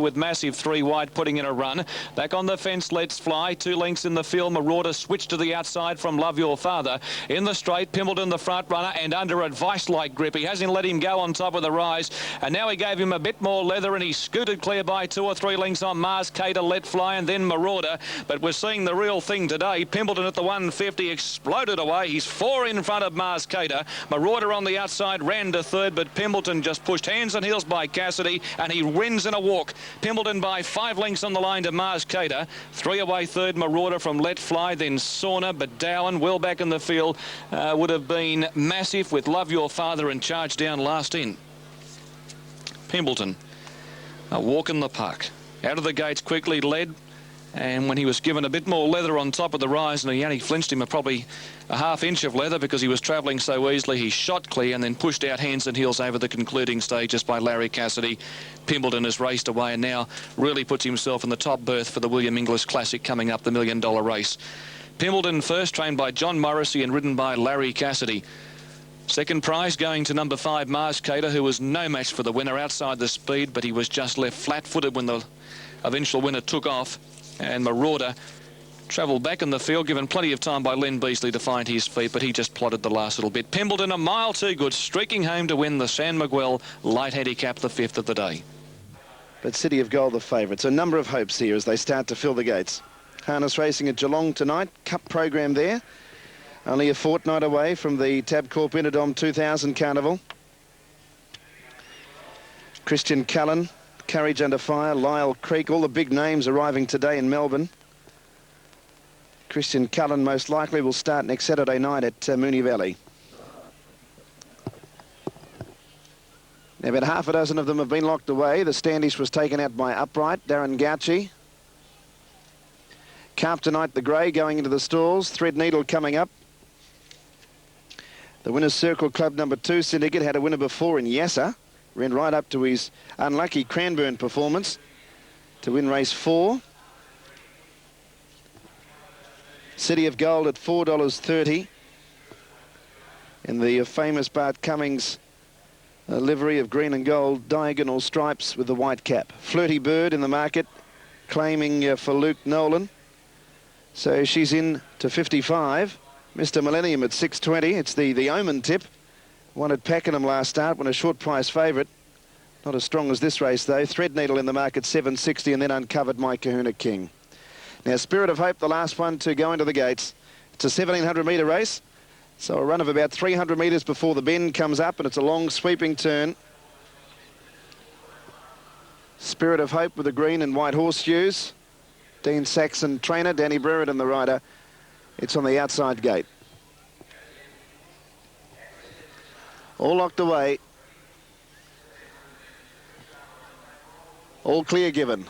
with Massive 3 wide, putting in a run. Back on the fence, Let's Fly. 2 lengths in the field. Marauder switched to the outside from Love Your Father. In the straight, Pimbleton the front runner and under advice-like grip. He hasn't let him go on top of the rise. And now he gave him a bit more leather and he scooted clear by 2 or 3 lengths on Mars Cater, Let Fly and then Marauder. But we're seeing the real thing today. Pimbleton at the 150 exploded away. He's 4 in front of Mars Cater. Marauder on the outside ran to third, but Pimbleton just pushed hands and heels by Cassidy and he wins in a walk. Pimbleton by 5 lengths on the line to Mars Cater. 3 away third, Marauder from Let Fly, then Sauna, but Dowan well back in the field would have been Massive with Love Your Father and Charge Down last in. Pimbleton, a walk in the park. Out of the gates quickly led, and when he was given a bit more leather on top of the rise, and he only flinched him probably a ½ inch of leather because he was travelling so easily, he shot clear and then pushed out hands and heels over the concluding stages by Larry Cassidy. Pimbleton has raced away and now really puts himself in the top berth for the William Inglis Classic coming up, the $1 million race. Pimbleton first, trained by John Morrissey and ridden by Larry Cassidy. Second prize going to number 5, Mars Cater, who was no match for the winner outside the speed, but he was just left flat-footed when the eventual winner took off. And Marauder travelled back in the field, given plenty of time by Len Beasley to find his feet, but he just plodded the last little bit. Pimbleton, a mile too good, streaking home to win the San Miguel light handicap, the 5th of the day. But City of Gold the favourites. A number of hopes here as they start to fill the gates. Harness racing at Geelong tonight. Cup program there. Only a fortnight away from the Tabcorp Interdom 2000 Carnival. Christian Cullen, Courage Under Fire, Lyle Creek, all the big names arriving today in Melbourne. Christian Cullen most likely will start next Saturday night at Moonee Valley. Now, about half a dozen of them have been locked away. The Standish was taken out by Upright, Darren Gauci. Carptonite the Grey going into the stalls. Threadneedle coming up. The Winners Circle Club number 2 Syndicate had a winner before in Yasser. Ran right up to his unlucky Cranbourne performance to win race 4. City of Gold at $4.30 in the famous Bart Cummings livery of green and gold diagonal stripes with the white cap. Flirty Bird in the market, claiming for Luke Nolan. So she's in to 55. Mr. Millennium at 6.20. It's the Omen tip. Won at Pakenham last start, won a short price favourite. Not as strong as this race, though. Threadneedle in the market, 7.60, and then Uncovered My Kahuna King. Now, Spirit of Hope, the last one to go into the gates. It's a 1,700-metre race, so a run of about 300 metres before the bend comes up, and it's a long, sweeping turn. Spirit of Hope with the green and white horseshoes. Dean Saxon trainer, Danny Brereton the rider. It's on the outside gate. All locked away. All clear given.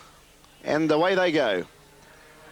And away they go.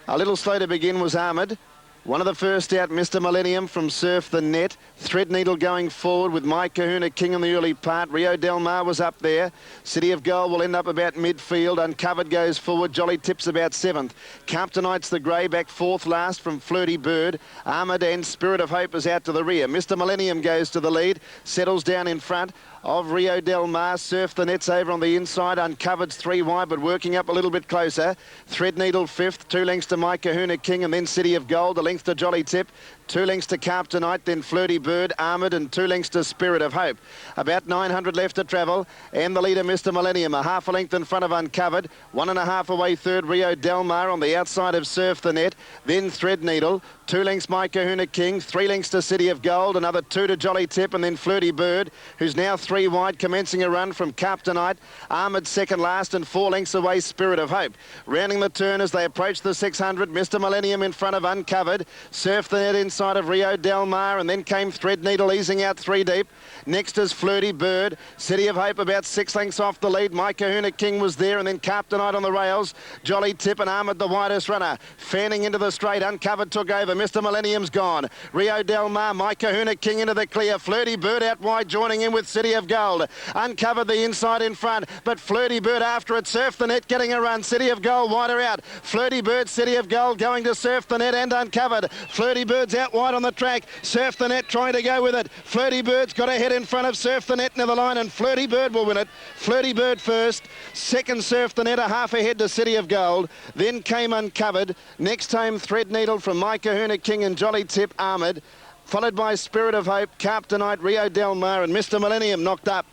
A little slow to begin was Ahmed. One of the first out, Mr. Millennium from Surf the Net. Threadneedle going forward with My Kahuna King in the early part. Rio Del Mar was up there. City of Gold will end up about midfield. Uncovered goes forward. Jolly Tips about 7th. Carptonite's the Grey back 4th last from Flirty Bird. Ahmed and Spirit of Hope is out to the rear. Mr. Millennium goes to the lead. Settles down in front of Rio Del Mar. Surf the Net's over on the inside. Uncovered's 3 wide, but working up a little bit closer. Threadneedle 5th. 2 lengths to My Kahuna King and then City of Gold. A length to Jolly Tip. 2 lengths to Carptonite, then Flirty Bird, Armoured, and 2 lengths to Spirit of Hope. About 900 left to travel, and the leader, Mr. Millennium, a half a length in front of Uncovered. 1.5 away third, Rio Del Mar on the outside of Surf the Net, then Threadneedle. 2 lengths, My Kahuna King, 3 lengths to City of Gold, another 2 to Jolly Tip, and then Flirty Bird, who's now 3 wide, commencing a run from Carptonite. Armoured second last, and 4 lengths away, Spirit of Hope. Rounding the turn as they approach the 600, Mr. Millennium in front of Uncovered. Surf the Net inside of Rio Del Mar, and then came Threadneedle easing out 3 deep. Next is Flirty Bird. City of Hope about 6 lengths off the lead. My Kahuna King was there, and then Carptonite on the rails. Jolly Tip and Armoured the widest runner. Fanning into the straight. Uncovered took over. Mr. Millennium's gone. Rio Del Mar, My Kahuna King into the clear. Flirty Bird out wide, joining in with City of of Gold. Uncovered the inside in front, but Flirty Bird after it. Surf the Net getting a run. City of Gold wider out. Flirty Bird, City of Gold going to Surf the Net and Uncovered. Flirty Bird's out wide on the track. Surf the Net trying to go with it. Flirty Bird's got a head in front of Surf the Net near the line, and Flirty Bird will win it. Flirty Bird first. Second, Surf the Net, a half ahead to City of Gold. Then came Uncovered. Next came Threadneedle from My Kahuna King and Jolly Tip Armoured. Followed by Spirit of Hope, Carp Tonight, Rio Del Mar, and Mr. Millennium knocked up.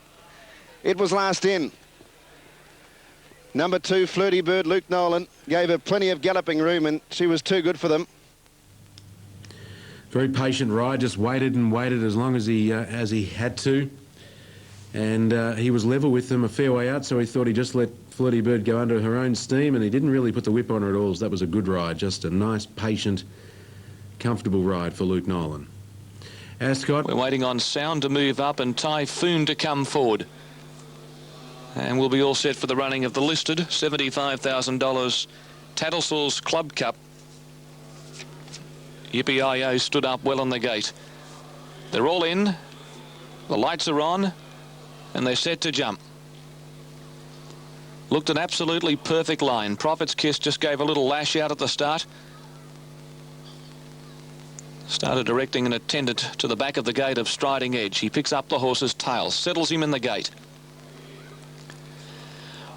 It was last in. Number 2, Flirty Bird, Luke Nolan, gave her plenty of galloping room, and she was too good for them. Very patient ride, just waited and waited as long as he had to. And he was level with them a fair way out, so he thought he'd just let Flirty Bird go under her own steam, and he didn't really put the whip on her at all. So that was a good ride, just a nice, patient, comfortable ride for Luke Nolan. Ascot. We're waiting on Sound to move up and Typhoon to come forward. And we'll be all set for the running of the listed $75,000 Tattersalls Club Cup. Yippee-I-O stood up well on the gate. They're all in. The lights are on. And they're set to jump. Looked an absolutely perfect line. Prophet's Kiss just gave a little lash out at the start. Started directing an attendant to the back of the gate of Striding Edge. He picks up the horse's tail, settles him in the gate.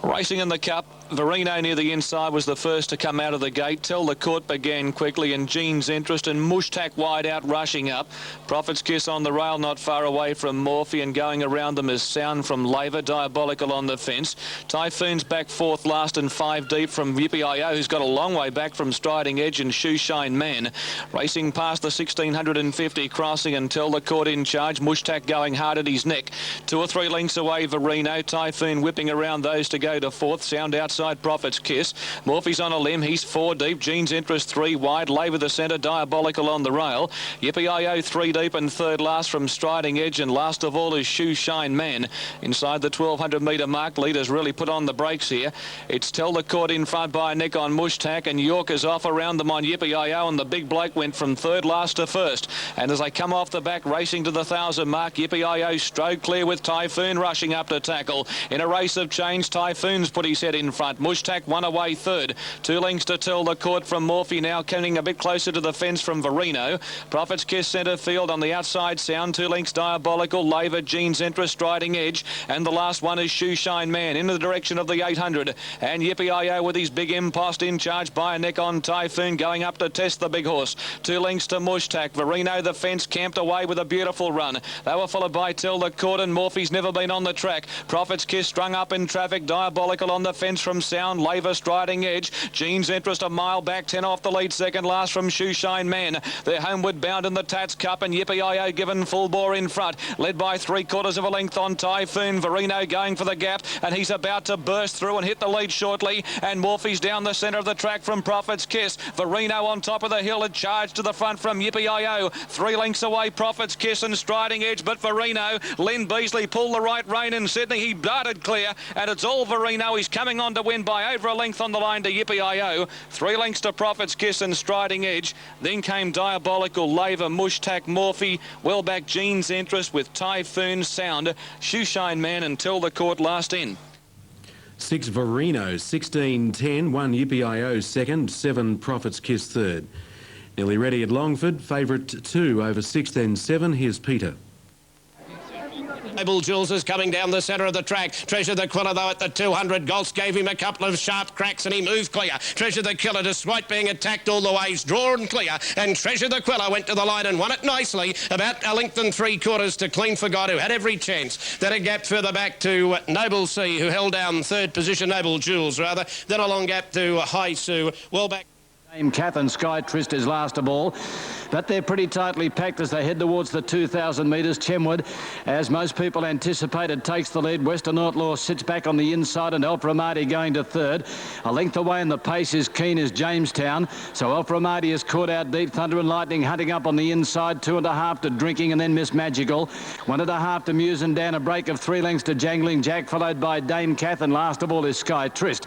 Racing in the Cup, Verino near the inside was the first to come out of the gate. Tell the Court began quickly, and Jean's Interest and Mushtak wide out rushing up. Prophet's Kiss on the rail not far away from Morphy, and going around them is Sound from Laver. Diabolical on the fence. Typhoon's back fourth last and 5 deep from Yippee-I-O, who's got a long way back from Striding Edge and Shoeshine Man. Racing past the 1650 crossing, and Tell the Court in charge. Mushtak going hard at his neck. 2 or 3 lengths away Verino. Typhoon whipping around those to go to fourth. Sound outside Prophet's Kiss. Morphy's on a limb. He's 4 deep. Jean's Interest 3 wide. Laver the centre. Diabolical on the rail. Yippee-I-O 3 deep and third last from Striding Edge, and last of all is Shoeshine Man. Inside the 1200 metre mark, leaders really put on the brakes here. It's Tell the Court in front by a neck on Mushtak, and York is off around them on Yippee-I-O, and the big bloke went from third last to first. And as they come off the back, racing to the 1000 mark, Yippee-I-O strode clear with Typhoon rushing up to tackle. In a race of change, Typhoon's put his head in front. Mushtak one away third. 2 lengths to Tell the Court from Morphy, now coming a bit closer to the fence from Verino. Prophet's Kiss centre field on the outside. Sound 2 lengths Diabolical. Laver, Jean's Interest, Striding Edge, and the last one is Shoeshine Man in the direction of the 800. And Yippee-I-O with his big impost in charge by a neck on Typhoon, going up to test the big horse. 2 lengths to Mushtak. Verino the fence camped away with a beautiful run. They were followed by Tell the Court, and Morphy's never been on the track. Prophet's Kiss strung up in traffic. Diabolical on the fence from Sound. Laver, Striding Edge. Jean's Interest a mile back, 10 off the lead. Second last from Shoeshine Man. They're homeward bound in the Tats Cup, and Yippee-I-O given full bore in front, led by 3/4 of a length on Typhoon. Verino going for the gap, and he's about to burst through and hit the lead shortly. And Morphy's down the centre of the track from Prophet's Kiss. Verino on top of the hill, a charge to the front from Yippee-I-O. 3 lengths away, Prophet's Kiss and Striding Edge, but Verino. Len Beasley pulled the right rein in Sydney. He darted clear, and it's all Verino. He's coming on to win by over a length on the line to Yippee-I-O. 3 lengths to Prophet's Kiss and Striding Edge. Then came Diabolical, Laver, Mushtak, Morphy. Well back Jean's Interest with Typhoon, Sound, Shoeshine Man, and Tell the Court last in. 6 Verino, 16-10, 1 Yippee-I-O second, 7 Prophet's Kiss third. Nearly ready at Longford, favourite 2 over 16-7. Here's Peter. Noble Jules is coming down the centre of the track. Treasure the Quiller, though, at the 200. Goltz gave him a couple of sharp cracks and he moved clear. Treasure the Killer, despite being attacked all the ways, drawn clear. And Treasure the Quiller went to the line and won it nicely. About a length and 3/4 to Clean for God, who had every chance. Then a gap further back to Noble C, who held down third position, Noble Jules, rather. Then a long gap to High Sue. Well back. Dame Kath and Sky Trist is last of all, but they're pretty tightly packed as they head towards the 2,000 metres. Chenwood, as most people anticipated, takes the lead. Western Outlaw sits back on the inside, and El Ramadi going to third. A length away, and the pace is keen as Jamestown. So El Ramadi is caught out deep. Thunder and Lightning hunting up on the inside. 2.5 to Drinking, and then Miss Magical. 1.5 to Muse and down. A break of 3 lengths to Jangling Jack, followed by Dame Kath, and last of all is Sky Trist.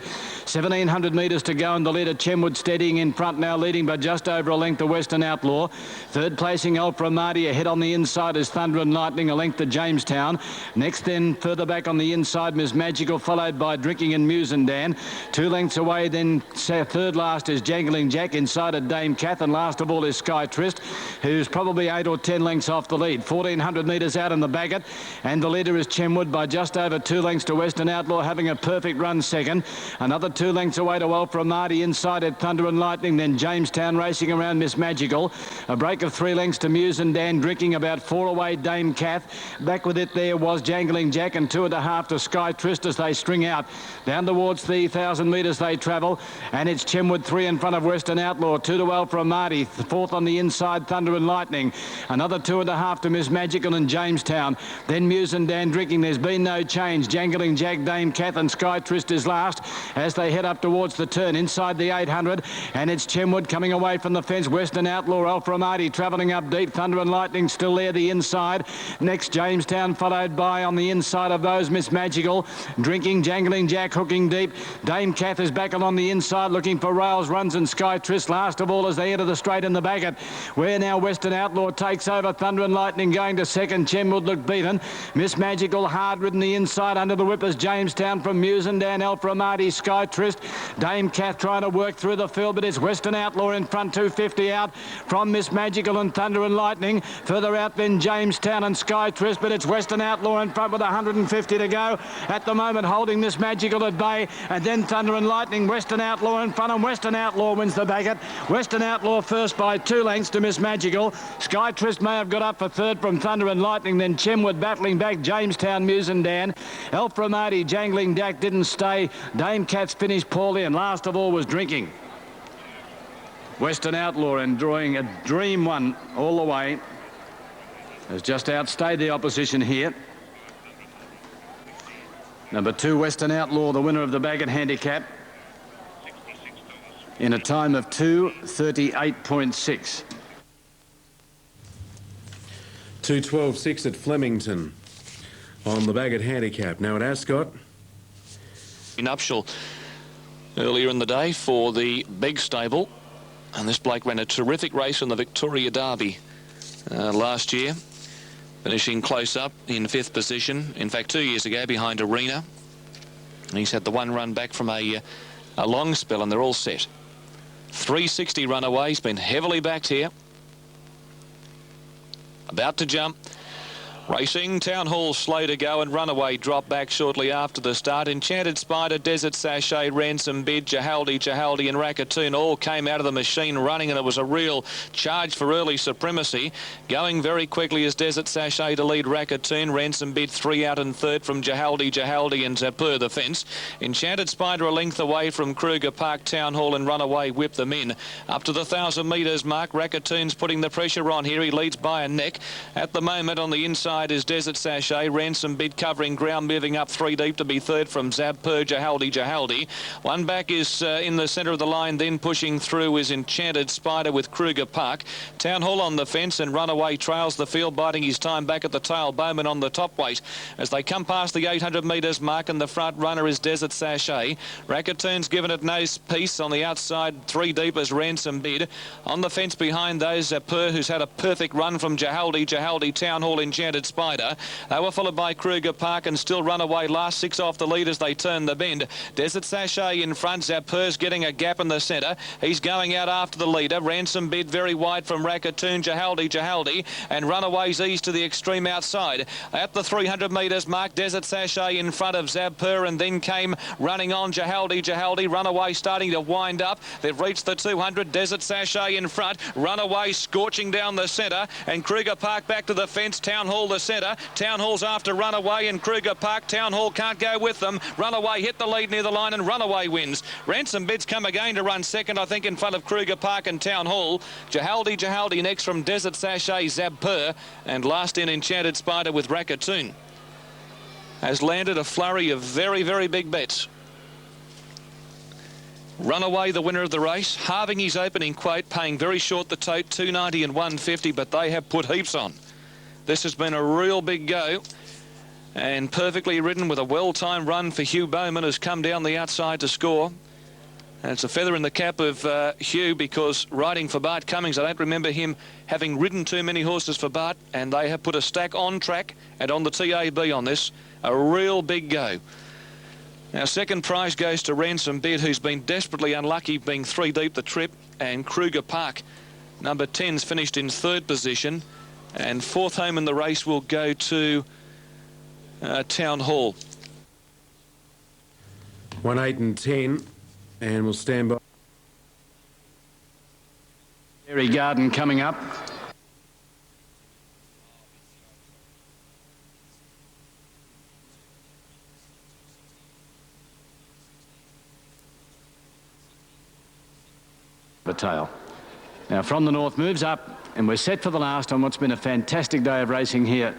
1,700 metres to go, and the leader Chenwood steadying in front now, leading by just over a length the Western Outlaw. Third placing Ultra Marty. Ahead on the inside is Thunder and Lightning, a length to Jamestown. Next then, further back on the inside, Miss Magical, followed by Drinking and Musendan. 2 lengths away then, third last is Jangling Jack, inside of Dame Kath, and last of all is Sky Trist, who's probably 8 or 10 lengths off the lead. 1,400 metres out in the baggett, and the leader is Chenwood by just over 2 lengths to Western Outlaw, having a perfect run second. Another 2 lengths away to Ultra Marty, inside at Thunder and Lightning, then Jamestown racing around Miss Magical. A break of 3 lengths to Musendan, Drinking, about 4 away Dame Kath. Back with it there was Jangling Jack, and 2.5 to Sky Trist as they string out. Down towards the 1,000 metres they travel, and it's Chenwood 3 in front of Western Outlaw, 2 to Ultra Marty, 4th on the inside Thunder and Lightning. Another 2.5 to Miss Magical and Jamestown. Then Musendan, Drinking. There's been no change. Jangling Jack, Dame Kath and Sky Trist is last as they head up towards the turn inside the 800, and it's Chenwood coming away from the fence. Western Outlaw, Ultra Marty travelling up deep. Thunder and Lightning still there the inside. Next Jamestown, followed by on the inside of those Miss Magical, Drinking, Jangling Jack hooking deep. Dame Kath is back along the inside looking for rails, runs, and Sky Trist last of all as they enter the straight in the baggett, where now Western Outlaw takes over. Thunder and Lightning going to second. Chenwood looked beaten. Miss Magical hard ridden the inside under the whippers. Jamestown from Musendan, Ultra Marty, Sky Trist. Dame Kath trying to work through the field, but it's Western Outlaw in front, 250 out from Miss Magical and Thunder and Lightning. Further out then Jamestown and Sky Trist, but it's Western Outlaw in front with 150 to go at the moment, holding Miss Magical at bay, and then Thunder and Lightning. Western Outlaw in front, and Western Outlaw wins the baggett. Western Outlaw first by 2 lengths to Miss Magical. Sky Trist may have got up for third from Thunder and Lightning, then Chenwood battling back, Jamestown, Musendan. Ultra Marty, Jangling Jack didn't stay. Dame Kath's finished poorly, and last of all was Drinking. Western Outlaw enjoying a dream one all the way. Has just outstayed the opposition here. Number 2, Western Outlaw, the winner of the baggett handicap, in a time of 2:38.6. 2:12.6 at Flemington on the baggett handicap. Now at Ascot. Nuptial earlier in the day for the Beg Stable, and this bloke ran a terrific race in the Victoria Derby last year, finishing close up in 5th position. In fact, 2 years ago behind Arena. He's had the one run back from a long spell, and they're all set. 360 run away. He's been heavily backed here. About to jump. Racing, Town Hall slow to go, and Runaway drop back shortly after the start. Enchanted Spider, Desert Sachet, Ransom Bid, Jahaldi and Raccoon all came out of the machine running, and it was a real charge for early supremacy. Going very quickly is Desert Sachet to lead Raccoon. Ransom Bid 3 out and third from Jahaldi and Zapur the fence. Enchanted Spider a length away from Kruger Park. Town Hall and Runaway whip them in. Up to the 1,000 metres mark, Raccoon's putting the pressure on here. He leads by a neck. At the moment on the inside is Desert Sachet. Ransom Bid covering ground, moving up 3 deep to be third from Zapur, Jahaldi. One back is in the centre of the line, then pushing through is Enchanted Spider with Kruger Park. Town Hall on the fence, and Runaway trails the field, biding his time back at the tail. Bowman on the top weight as they come past the 800 metres mark, and the front runner is Desert Sachet. Raccoon's given it no peace on the outside, 3 deep as Ransom Bid. On the fence behind those, Zapur, who's had a perfect run from Jahaldi, Town Hall, Enchanted Spider. They were followed by Kruger Park, and still Runaway last 6 off the lead as they turn the bend. Desert Sachet in front. Zapur's getting a gap in the centre. He's going out after the leader. Ransom Bid very wide from Raccoon, Jahaldi, and Runaway's eased to the extreme outside. At the 300 metres mark, Desert Sachet in front of Zapur, and then came running on Jahaldi. Runaway starting to wind up. They've reached the 200. Desert Sachet in front. Runaway scorching down the centre, and Kruger Park back to the fence. Town Hall the centre. Town Hall's after Runaway and Kruger Park. Town Hall can't go with them. Runaway hit the lead near the line, and Runaway wins. Ransom Bid's come again to run second, I think, in front of Kruger Park and Town Hall. Jahaldi next from Desert Sachet, Zapur, and last in Enchanted Spider with Raccoon. Has landed a flurry of very, very big bets. Runaway, the winner of the race, halving his opening quote, paying very short the tote, 290 and 150, but they have put heaps on. This has been a real big go, and perfectly ridden with a well-timed run for Hugh Bowman, has come down the outside to score. And it's a feather in the cap of Hugh, because riding for Bart Cummings, I don't remember him having ridden too many horses for Bart, and they have put a stack on track and on the TAB on this. A real big go. Now, second prize goes to Ransom Bed, who's been desperately unlucky, being 3 deep the trip, and Kruger Park, number 10's finished in 3rd position, and 4th home in the race will go to Town Hall. 1, 8 and 10, and we'll stand by. Fairy Garden coming up. The tail. Now From the North moves up, and we're set for the last on what's been a fantastic day of racing here.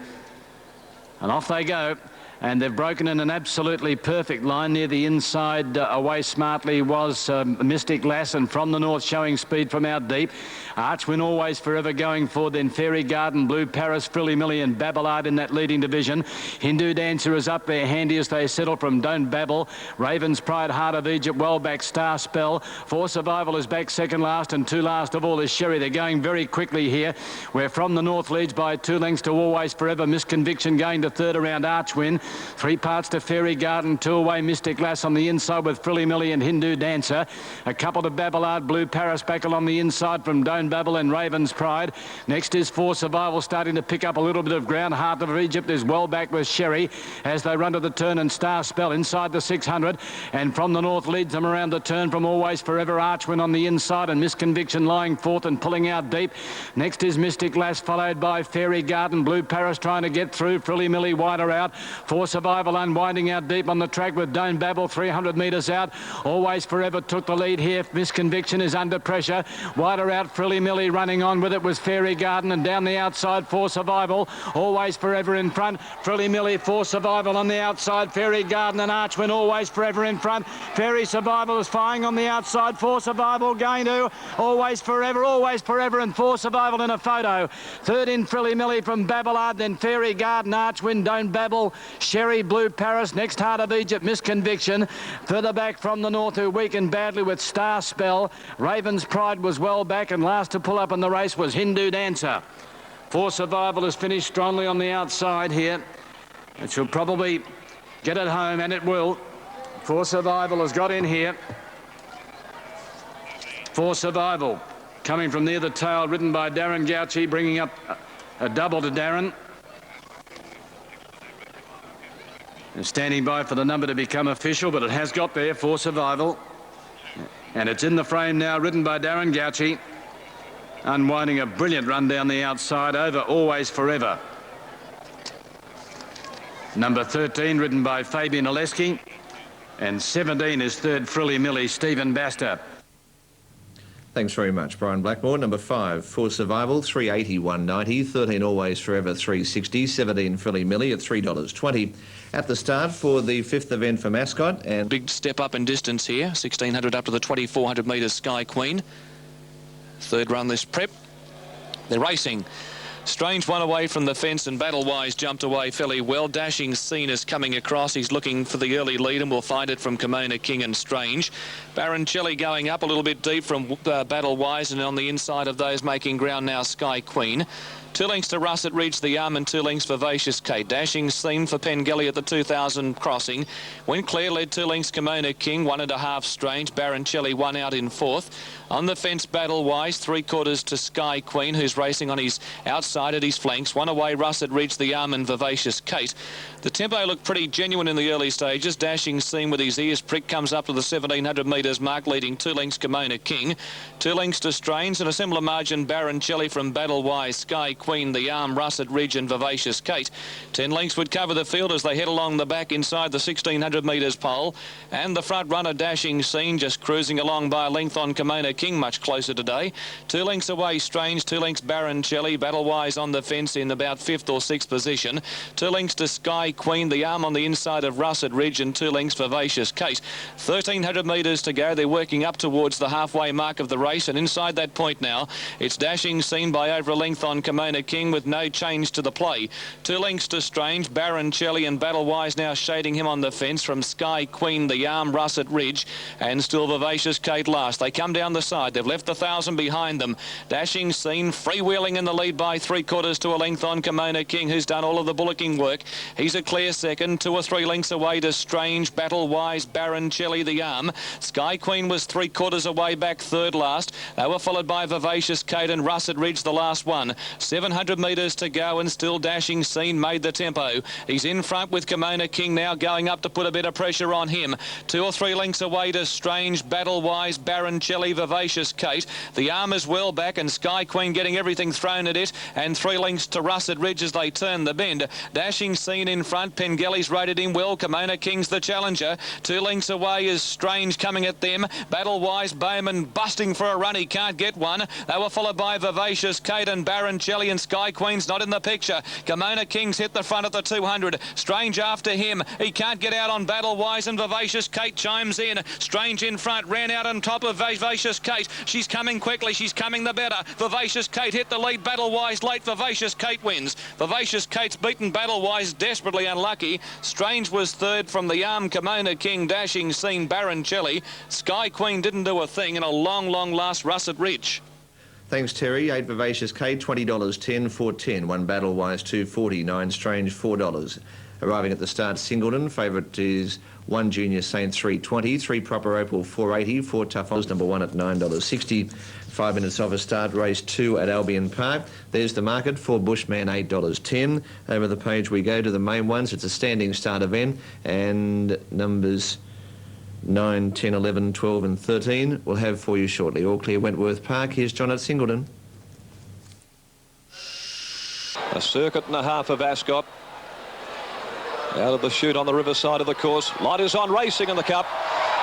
And off they go. And they've broken in an absolutely perfect line near the inside. Away smartly was Mystic Lass, and From the North showing speed from out deep. Archwin Always Forever going forward, then Fairy Garden, Blue Paris, Frilly Millie and Babylard in that leading division. Hindu Dancer is up there handy as they settle from Don't Babble. Raven's Pride, Heart of Egypt, well back Star Spell. For Survival is back second last, and 2 last of all is Sherry. They're going very quickly here, where From the North leads by 2 lengths to Always Forever. Misconviction going to third around Archwin. 3 parts to Fairy Garden, 2 away Mystic Lass on the inside with Frilly Millie and Hindu Dancer. A couple to Babylard, Blue Paris back along the inside from Don't Babble and Raven's Pride. Next is For Survival, starting to pick up a little bit of ground. Heart of Egypt is well back with Sherry as they run to the turn, and Star Spell inside the 600. And From the North leads them around the turn from Always Forever. Archwin on the inside, and Misconviction lying fourth and pulling out deep. Next is Mystic Lass, followed by Fairy Garden, Blue Paris trying to get through. Frilly Millie wider out. For Survival unwinding out deep on the track with Don't Babble 300 metres out. Always Forever took the lead here. Misconviction is under pressure. Wider out, Frilly Millie running on with it was Fairy Garden, and down the outside For Survival. Always Forever in front. Frilly Millie, For Survival on the outside. Fairy Garden and Archwin Always Forever in front. Fairy Survival is firing on the outside. For Survival going to Always Forever and For Survival in a photo. Third in Frilly Millie from Babylard, then Fairy Garden, Archwin, Don't Babble, Sherry, Blue Paris, next Heart of Egypt, Misconviction. Further back From the North, who weakened badly with Star Spell. Raven's Pride was well back, and last to pull up in the race was Hindu Dancer. For Survival has finished strongly on the outside here. It should probably get it home, and it will. For Survival has got in here. For Survival coming from near the tail, ridden by Darren Gauci, bringing up a double to Darren. And standing by for the number to become official, but it has got there. For Survival. And it's in the frame now, ridden by Darren Gauci. Unwinding a brilliant run down the outside over Always Forever. Number 13, ridden by Fabian Oleski. And 17 is third, Frilly Millie, Stephen Baster. Thanks very much, Brian Blackmore. Number 5, For Survival, $3.80, $1.90. 13, Always Forever, $3.60. 17, Frilly Millie at $3.20. At the start for the 5th event for Mascot. And big step up in distance here, 1,600 up to the 2,400 metres Sky Queen. Third run this prep. They're racing. Strange one away from the fence, and Battlewise jumped away fairly well. Dashing Scene is coming across. He's looking for the early lead, and we'll find it from Kimona King and Strange. Baroncelli going up a little bit deep from Battlewise, and on the inside of those making ground now Sky Queen. 2 lengths to Russet Ridge, the arm, and 2 lengths Vivacious Kate. Dashing Scene for Pengelly at the 2,000 crossing. When Claire led 2 lengths Kimona King, 1.5 Strange. Baroncelli 1 out in 4th. On the fence, Battlewise, 3/4 to Sky Queen, who's racing on his outside at his flanks. 1 away, Russet Ridge, the arm, and Vivacious Kate. The tempo looked pretty genuine in the early stages. Dashing Scene with his ears pricked comes up to the 1,700 metres mark, leading 2 lengths Kimona King. 2 lengths to Strange, and a similar margin Baroncelli from Battlewise, Sky Queen, the arm, Russet Ridge and Vivacious Kate. 10 lengths would cover the field as they head along the back inside the 1,600 metres pole. And the front runner, Dashing Scene, just cruising along by a length on Kimona King, much closer today. 2 lengths away Strange, 2 lengths Baroncelli. Battlewise on the fence in about 5th or 6th position. 2 lengths to Sky Queen, the arm on the inside of Russet Ridge, and 2 lengths Vivacious Kate. 1,300 metres to go. They're working up towards the halfway mark of the race, and inside that point now, it's Dashing Scene by over a length on Kimona King with no change to the play. 2 lengths to Strange, Baroncelli and Battlewise now shading him on the fence from Sky Queen, the arm, Russet Ridge, and still Vivacious Kate last. They come down the side. They've left 1,000 behind them. Dashing Scene freewheeling in the lead by 3/4 to a length on Kimona King, who's done all of the bullocking work. He's a clear second. 2 or 3 lengths away to Strange, Battlewise, Baroncelli, the arm. Sky Queen was 3/4 away back third last. They were followed by Vivacious Kate and Russet Ridge, the last one. 700 metres to go, and still Dashing Scene made the tempo. He's in front with Kimona King now going up to put a bit of pressure on him. 2 or 3 lengths away to Strange, Battlewise, Baroncelli, Vivacious Kate. The arm is well back, and Sky Queen getting everything thrown at it, and 3 lengths to Russet Ridge as they turn the bend. Dashing Scene in front. Pengelly's rated him well. Kimona King's the challenger. 2 lengths away is Strange coming at them. Battlewise, Bowman busting for a run. He can't get one. They were followed by Vivacious Kate and Baroncelli, and Sky Queen's not in the picture. Kimona King's hit the front at the 200. Strange after him. He can't get out on Battlewise, and Vivacious Kate chimes in. Strange in front, ran out on top of Vivacious Kate. She's coming quickly. She's coming the better. Vivacious Kate hit the lead. Battlewise late. Vivacious Kate wins. Vivacious Kate's beaten Battlewise, desperately unlucky. Strange was third from the arm. Kimona King, Dashing Scene, Baroncelli. Sky Queen didn't do a thing, in a long, long last Russet Ridge. Thanks, Terry. 8 Vivacious Kate, $20, 10 for 10. 1 Battlewise, $2.40. 9 Strange, $4. Arriving at the start, Singleton. Favourite is 1 Junior Saint, $3.20. 3 Proper Opal, $4.80. 4 Tough Oz, number 1 at $9.60. 5 minutes off a start, race 2 at Albion Park. There's the market for Bushman, $8.10. Over the page we go to the main ones. It's a standing start event, and numbers 9, 10, 11, 12 and 13 we'll have for you shortly. All clear, Wentworth Park. Here's John at Singleton. A circuit and a half of Ascot. Out of the chute on the riverside of the course. Light is on, racing in the Cup.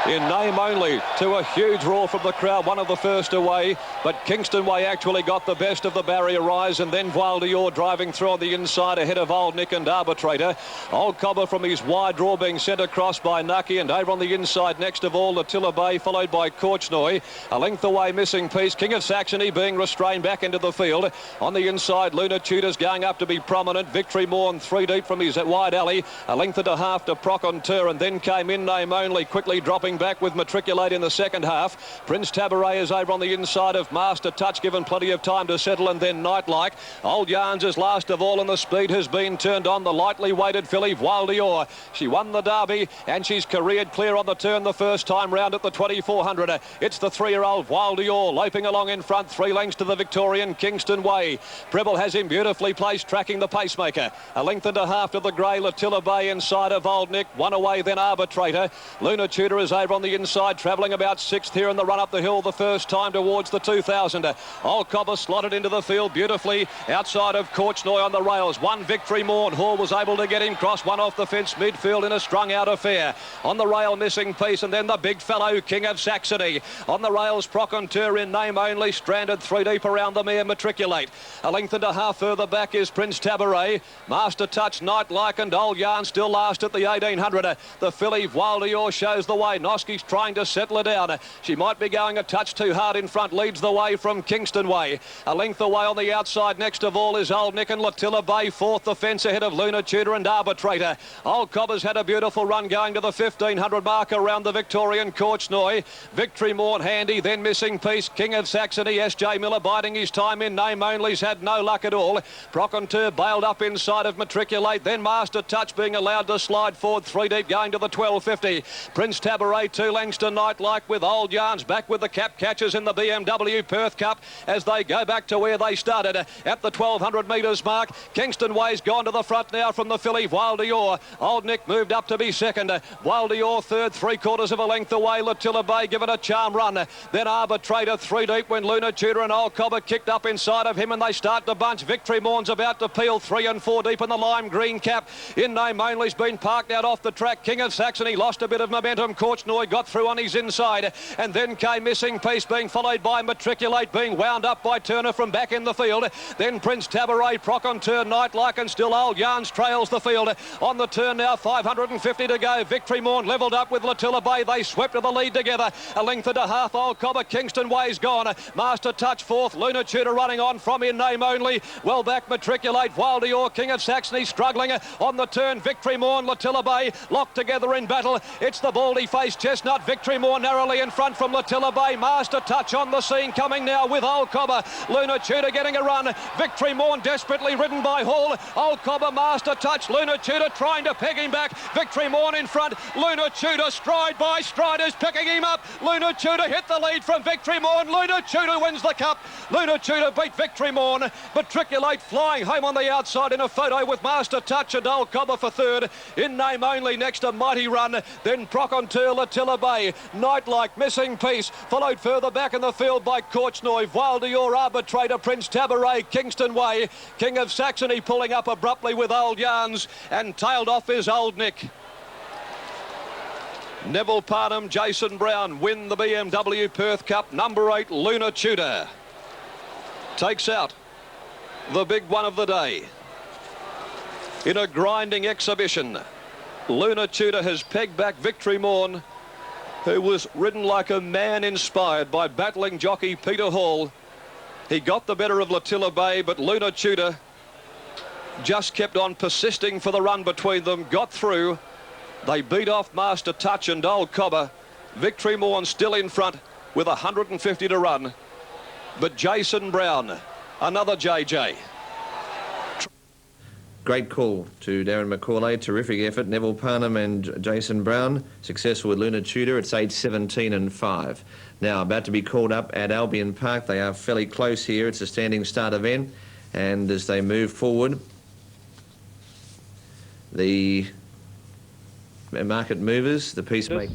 In name only, to a huge roar from the crowd, one of the first away, but Kingston Way actually got the best of the barrier rise, and then Voile d'Or driving through on the inside ahead of Old Nick and Arbitrator. Old Cobber from his wide draw being sent across by Nucky, and over on the inside next of all Attila Bay, followed by Korchnoi. A length away Missing Piece, King of Saxony being restrained back into the field. On the inside Luna Tudor's going up to be prominent. Victory Morn 3 deep from his wide alley, a length and a half to Proconteur, and then came In Name Only, quickly dropping back with Matriculate in the second half. Prince Tabaret is over on the inside of Master Touch, given plenty of time to settle, and then Nightlike. Old Yarns is last of all, and the speed has been turned on. The lightly weighted filly Voile d'Or. She won the Derby, and she's careered clear on the turn the first time round at the 2400. It's the 3-year-old Voile d'Or loping along in front, 3 lengths to the Victorian Kingston Way. Preble has him beautifully placed, tracking the pacemaker. A length and a half to the grey Attila Bay inside of Old Nick. 1 away then Arbitrator. Luna Tudor is over on the inside, travelling about 6th here in the run up the hill the first time towards the 2000. Old Cobber slotted into the field beautifully outside of Korchnoi on the rails. 1 Victory Morn. Hall was able to get him cross, 1 off the fence midfield in a strung out affair. On the rail Missing Piece, and then the big fellow King of Saxony. On the rails Proconteur In Name Only, stranded 3 deep around the mare Matriculate. A length and a half further back is Prince Tabaret. Master Touch, Nightlike and Old Yarn still last at the 1800. The filly Voile d'Or shows the way. Noski's trying to settle it down. She might be going a touch too hard in front, leads the way from Kingston Way. A length away on the outside next of all is Old Nick and Attila Bay, 4th the fence ahead of Luna Tudor and Arbitrator. Old Cobber's had a beautiful run going to the 1500 mark around the Victorian Korchnoi. Victory Morn handy, then Missing Piece, King of Saxony, S.J. Miller biding his time. In Name Only's had no luck at all. Proconteur bailed up inside of Matriculate, then Master Touch being allowed to slide forward 3 deep going to the 1250. Prince Tabaret 2 lengths to Nightlike, with Old Yarns back with the cap catchers in the BMW Perth Cup as they go back to where they started at the 1200 metres mark. Kingston Way's gone to the front now from the filly Voile d'Or. Old Nick moved up to be second. Voile d'Or third, 3/4 of a length away. Attila Bay given a charm run. Then Arbitrator 3 deep when Luna Tudor and Old Cobber kicked up inside of him, and they start to bunch. Victory Morn's about to peel 3 and 4 deep in the lime green cap. In Name Only's been parked out off the track. King of Saxony lost a bit of momentum. Korchnoi Korchnoi got through on his inside, and then came Missing Piece, being followed by Matriculate, being wound up by Turner from back in the field. Then Prince Tabaret, Proc on turn, Nightlike, and still Old Yarns trails the field. On the turn now, 550 to go. Victory Morn levelled up with Latilla Bay. They swept to the lead together. A length and a half. Old Cobber, Kingston Way's gone. Master Touch fourth. Luna Tudor running on from In Name Only. Well back Matriculate. Wild Dior, King of Saxony struggling. On the turn, Victory Morn, Latilla Bay locked together in battle. It's the baldy-faced Chestnut. Victory Morn narrowly in front from Latilla Bay. Master Touch on the scene, coming now with Old Cobber. Luna Tudor getting a run. Victory Morn desperately ridden by Hall. Old Cobber, Master Touch. Luna Tudor trying to peg him back. Victory Morn in front. Luna Tudor stride by stride is picking him up. Luna Tudor hit the lead from Victory Morn. Luna Tudor wins the cup. Luna Tudor beat Victory Morn. Matriculate flying home on the outside in a photo with Master Touch and Old Cobber for third. In Name Only next to Mighty Run. Then Procontour, Latilla Bay. Nightlike, Missing Piece. Followed further back in the field by Korchnoi. Wild Dior, Arbitrator, Prince Tabaret, Kingston Way. King of Saxony pulling up abruptly with Old Yarns. And tailed off is Old Nick. Neville Parnham, Jason Brown win the BMW Perth Cup. Number 8, Luna Tudor takes out the big one of the day. In a grinding exhibition, Luna Tudor has pegged back Victory Morn, who was ridden like a man inspired by battling jockey Peter Hall. He got the better of Latilla Bay, but Luna Tudor just kept on persisting for the run between them, got through. They beat off Master Touch and Old Cobber. Victory Morn still in front with 150 to run. But Jason Brown, another JJ. Great call to Darren McCauley. Terrific effort. Neville Parnham and Jason Brown successful with Luna Tudor. It's age 17 and 5. Now about to be called up at Albion Park. They are fairly close here. It's a standing start event. And as they move forward, the market movers, the peacemaker.